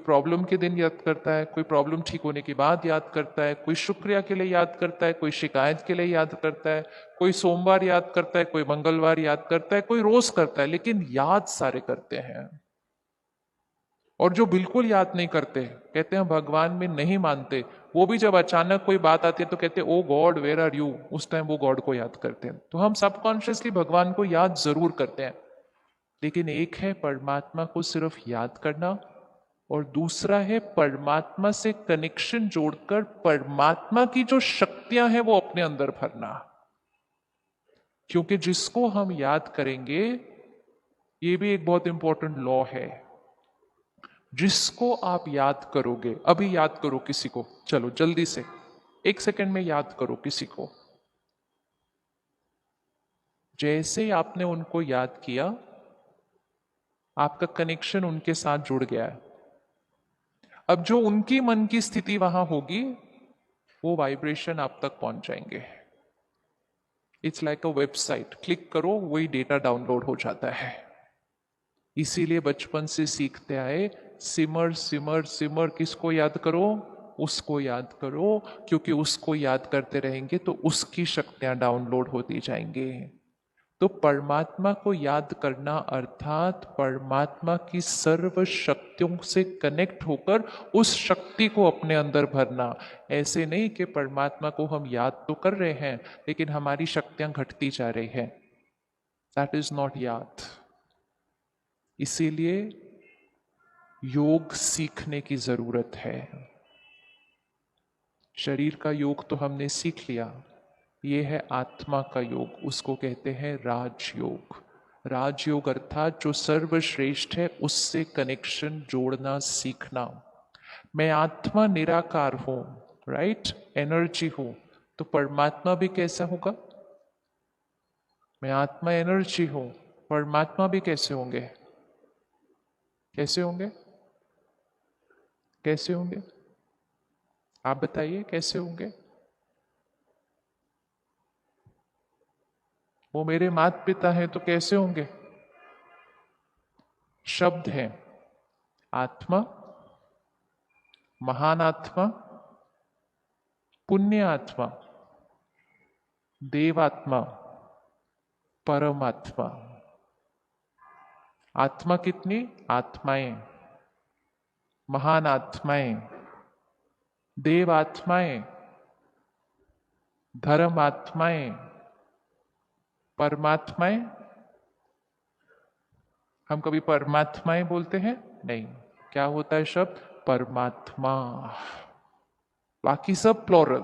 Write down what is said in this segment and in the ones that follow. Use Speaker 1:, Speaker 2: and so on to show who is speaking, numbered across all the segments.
Speaker 1: Problem के दिन याद करता है, कोई प्रॉब्लम ठीक होने के बाद याद करता है, कोई शुक्रिया के लिए याद करता है, कोई शिकायत के लिए याद करता है, कोई सोमवार याद करता है, कोई मंगलवार याद करता है, कोई रोज करता है, लेकिन याद सारे करते हैं। और जो बिल्कुल याद नहीं करते, कहते हैं भगवान में नहीं मानते, वो भी जब अचानक कोई बात आती है तो कहते हैं ओ गॉड वेयर आर यू, उस टाइम वो गॉड को याद करते हैं। तो हम सबकॉन्शियसली भगवान को याद जरूर करते हैं, लेकिन एक है परमात्मा को सिर्फ याद करना, और दूसरा है परमात्मा से कनेक्शन जोड़कर परमात्मा की जो शक्तियां हैं वो अपने अंदर भरना। क्योंकि जिसको हम याद करेंगे, ये भी एक बहुत इंपॉर्टेंट लॉ है, जिसको आप याद करोगे, अभी याद करो किसी को, चलो जल्दी से 1 सेकंड में याद करो किसी को, जैसे ही आपने उनको याद किया, आपका कनेक्शन उनके साथ जुड़ गया है। अब जो उनकी मन की स्थिति वहां होगी, वो वाइब्रेशन आप तक पहुंच जाएंगे। It's like a website, click करो वही डेटा डाउनलोड हो जाता है। इसीलिए बचपन से सीखते आए, सिमर सिमर सिमर, किसको याद करो, उसको याद करो, क्योंकि उसको याद करते रहेंगे तो उसकी शक्तियां डाउनलोड होती जाएंगे। तो परमात्मा को याद करना अर्थात परमात्मा की सर्व शक्तियों से कनेक्ट होकर उस शक्ति को अपने अंदर भरना। ऐसे नहीं कि परमात्मा को हम याद तो कर रहे हैं, लेकिन हमारी शक्तियां घटती जा रही हैं। दैट इज नॉट याद। इसीलिए योग सीखने की जरूरत है। शरीर का योग तो हमने सीख लिया, ये है आत्मा का योग, उसको कहते हैं राजयोग। राजयोग अर्थात जो सर्वश्रेष्ठ है उससे कनेक्शन जोड़ना सीखना। मैं आत्मा निराकार हूं, राइट, एनर्जी हूं, तो परमात्मा भी कैसा होगा? मैं आत्मा एनर्जी हूं, परमात्मा भी कैसे होंगे? कैसे होंगे? कैसे होंगे? आप बताइए कैसे होंगे? वो मेरे माता पिता हैं तो कैसे होंगे? शब्द है, आत्मा, महान आत्मा, पुण्य आत्मा, देवात्मा, परमात्मा। आत्मा कितनी? आत्माएं, महान आत्माएं, देव आत्माएं, धर्म आत्माएं, परमात्माएं। हम कभी परमात्माएं बोलते हैं? नहीं। क्या होता है शब्द? परमात्मा। बाकी सब प्लोरल,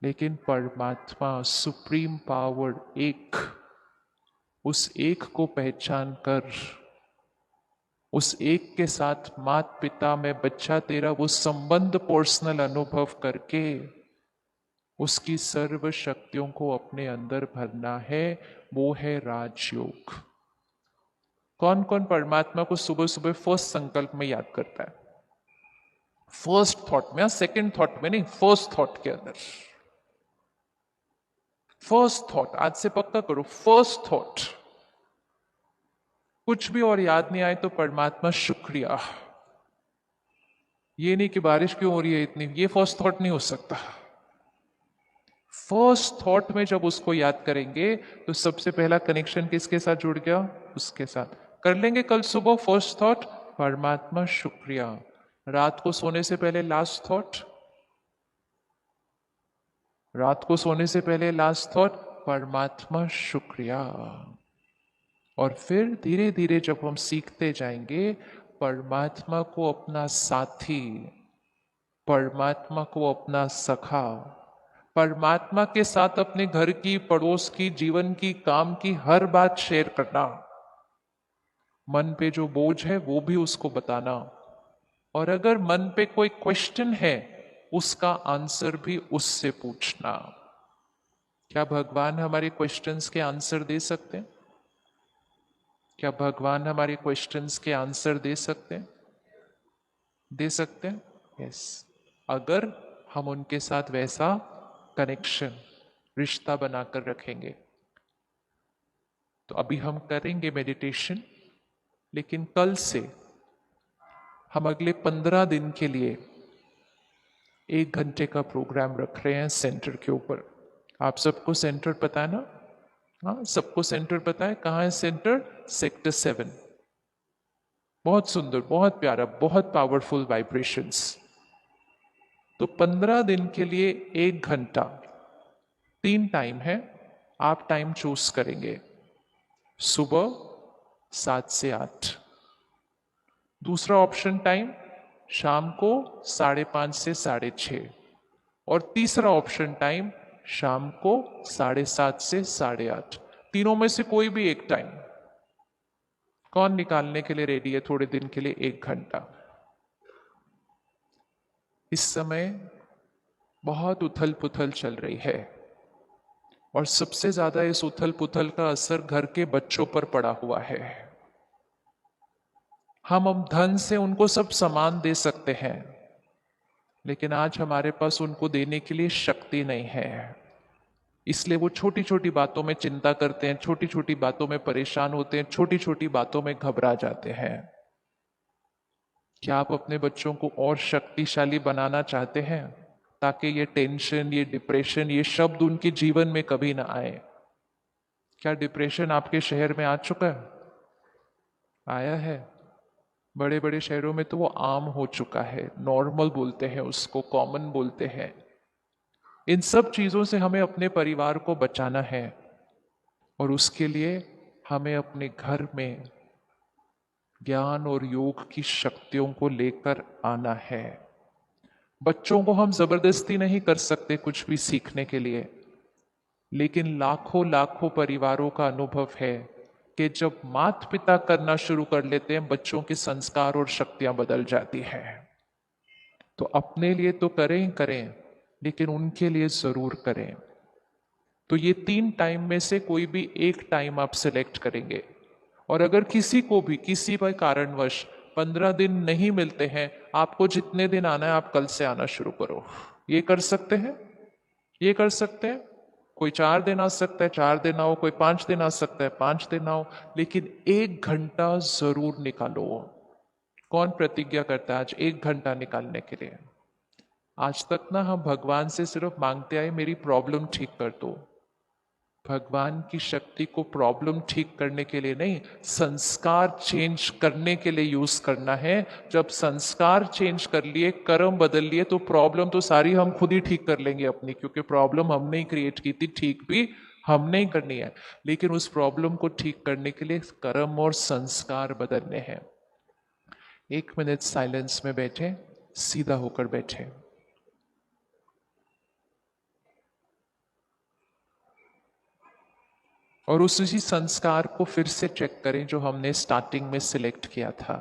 Speaker 1: लेकिन परमात्मा, सुप्रीम पावर, एक, उस एक को पहचान कर, उस एक के साथ मात पिता में बच्चा तेरा वो संबंध पर्सनल अनुभव करके उसकी सर्व शक्तियों को अपने अंदर भरना है, वो है राजयोग। कौन कौन परमात्मा को सुबह सुबह फर्स्ट संकल्प में याद करता है? फर्स्ट थॉट में, सेकंड थॉट में नहीं, फर्स्ट थॉट के अंदर। फर्स्ट थॉट, आज से पक्का करो, फर्स्ट थॉट। कुछ भी और याद नहीं आए तो परमात्मा शुक्रिया। ये नहीं कि बारिश क्यों हो रही है इतनी, ये फर्स्ट थॉट नहीं हो सकता। फर्स्ट थॉट में जब उसको याद करेंगे तो सबसे पहला कनेक्शन किसके साथ जुड़ गया? उसके साथ। कर लेंगे कल सुबह फर्स्ट थॉट, परमात्मा शुक्रिया। रात को सोने से पहले लास्ट थॉट, रात को सोने से पहले लास्ट थॉट, परमात्मा शुक्रिया। और फिर धीरे धीरे जब हम सीखते जाएंगे, परमात्मा को अपना साथी, परमात्मा को अपना सखा, परमात्मा के साथ अपने घर की, पड़ोस की, जीवन की, काम की हर बात शेयर करना। मन पे जो बोझ है वो भी उसको बताना, और अगर मन पे कोई क्वेश्चन है उसका आंसर भी उससे पूछना। क्या भगवान हमारे क्वेश्चंस के आंसर दे सकते हैं? क्या भगवान हमारे क्वेश्चंस के आंसर दे सकते हैं? दे सकते हैं, यस। अगर हम उनके साथ वैसा कनेक्शन, रिश्ता बनाकर रखेंगे। तो अभी हम करेंगे मेडिटेशन, लेकिन कल से हम अगले 15 दिन के लिए 1 घंटे का प्रोग्राम रख रहे हैं सेंटर के ऊपर। आप सबको सेंटर पता है ना? हाँ, सबको सेंटर पता है। कहाँ है सेंटर? सेक्टर 7। बहुत सुंदर, बहुत प्यारा, बहुत पावरफुल वाइब्रेशंस। तो 15 दिन के लिए 1 घंटा, 3 टाइम है, आप टाइम चूज करेंगे। सुबह 7 से 8, दूसरा ऑप्शन टाइम शाम को 5:30 से 6:30, और तीसरा ऑप्शन टाइम शाम को 7:30 से 8:30। तीनों में से कोई भी एक टाइम। कौन निकालने के लिए रेडी है थोड़े दिन के लिए 1 घंटा? इस समय बहुत उथल पुथल चल रही है, और सबसे ज्यादा इस उथल पुथल का असर घर के बच्चों पर पड़ा हुआ है। हम धन से उनको सब सामान दे सकते हैं, लेकिन आज हमारे पास उनको देने के लिए शक्ति नहीं है। इसलिए वो छोटी छोटी बातों में चिंता करते हैं, छोटी छोटी बातों में परेशान होते हैं, छोटी छोटी बातों में घबरा जाते हैं। क्या आप अपने बच्चों को और शक्तिशाली बनाना चाहते हैं, ताकि ये टेंशन, ये डिप्रेशन, ये शब्द उनके जीवन में कभी ना आए? क्या डिप्रेशन आपके शहर में आ चुका है? आया है? बड़े बड़े शहरों में तो वो आम हो चुका है, नॉर्मल बोलते हैं उसको, कॉमन बोलते हैं। इन सब चीजों से हमें अपने परिवार को बचाना है, और उसके लिए हमें अपने घर में ज्ञान और योग की शक्तियों को लेकर आना है। बच्चों को हम जबरदस्ती नहीं कर सकते कुछ भी सीखने के लिए, लेकिन लाखों लाखों परिवारों का अनुभव है कि जब माता पिता करना शुरू कर लेते हैं, बच्चों के संस्कार और शक्तियां बदल जाती हैं। तो अपने लिए तो करें करें, लेकिन उनके लिए जरूर करें। तो ये 3 टाइम में से कोई भी एक टाइम आप सिलेक्ट करेंगे, और अगर किसी को भी किसी भी कारणवश 15 दिन नहीं मिलते हैं, आपको जितने दिन आना है आप कल से आना शुरू करो। ये कर सकते हैं? ये कर सकते हैं। कोई 4 दिन आ सकता है, 4 दिन आओ, कोई 5 दिन आ सकता है, 5 दिन आओ, लेकिन 1 घंटा जरूर निकालो। कौन प्रतिज्ञा करता है आज 1 घंटा निकालने के लिए? आज तक ना हम भगवान से सिर्फ मांगते आए, मेरी प्रॉब्लम ठीक कर दो। भगवान की शक्ति को प्रॉब्लम ठीक करने के लिए नहीं, संस्कार चेंज करने के लिए यूज करना है। जब संस्कार चेंज कर लिए, कर्म बदल लिए, तो प्रॉब्लम तो सारी हम खुद ही ठीक कर लेंगे अपनी, क्योंकि प्रॉब्लम हमने ही क्रिएट की थी, ठीक भी हमने ही करनी है। लेकिन उस प्रॉब्लम को ठीक करने के लिए कर्म और संस्कार बदलने हैं। 1 मिनट साइलेंस में बैठे, सीधा होकर बैठे। और उसी संस्कार को फिर से चेक करें जो हमने स्टार्टिंग में सिलेक्ट किया था,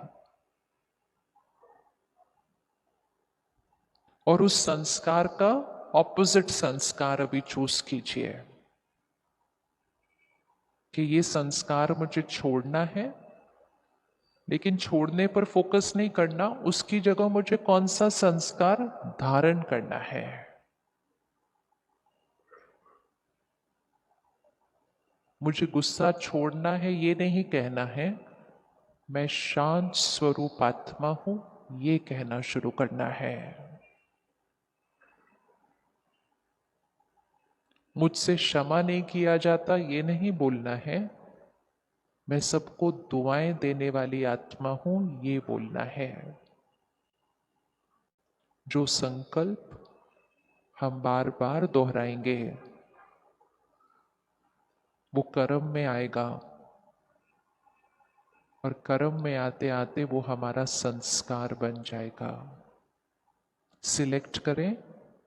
Speaker 1: और उस संस्कार का ऑपोजिट संस्कार अभी चूज कीजिए कि ये संस्कार मुझे छोड़ना है। लेकिन छोड़ने पर फोकस नहीं करना, उसकी जगह मुझे कौन सा संस्कार धारण करना है। मुझे गुस्सा छोड़ना है, ये नहीं कहना है। मैं शांत स्वरूप आत्मा हूं, ये कहना शुरू करना है। मुझसे क्षमा नहीं किया जाता, ये नहीं बोलना है। मैं सबको दुआएं देने वाली आत्मा हूं, ये बोलना है। जो संकल्प हम बार बार दोहराएंगे, वो कर्म में आएगा, और कर्म में आते आते वो हमारा संस्कार बन जाएगा। सिलेक्ट करें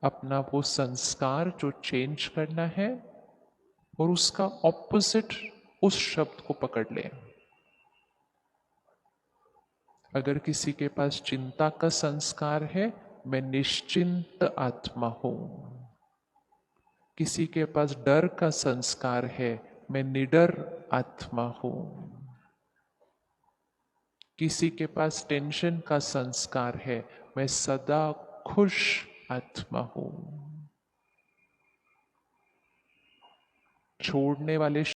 Speaker 1: अपना वो संस्कार जो चेंज करना है, और उसका ऑपोजिट उस शब्द को पकड़ लें। अगर किसी के पास चिंता का संस्कार है, मैं निश्चिंत आत्मा हूं। किसी के पास डर का संस्कार है, मैं निडर आत्मा हूं। किसी के पास टेंशन का संस्कार है, मैं सदा खुश आत्मा हूं। छोड़ने वाले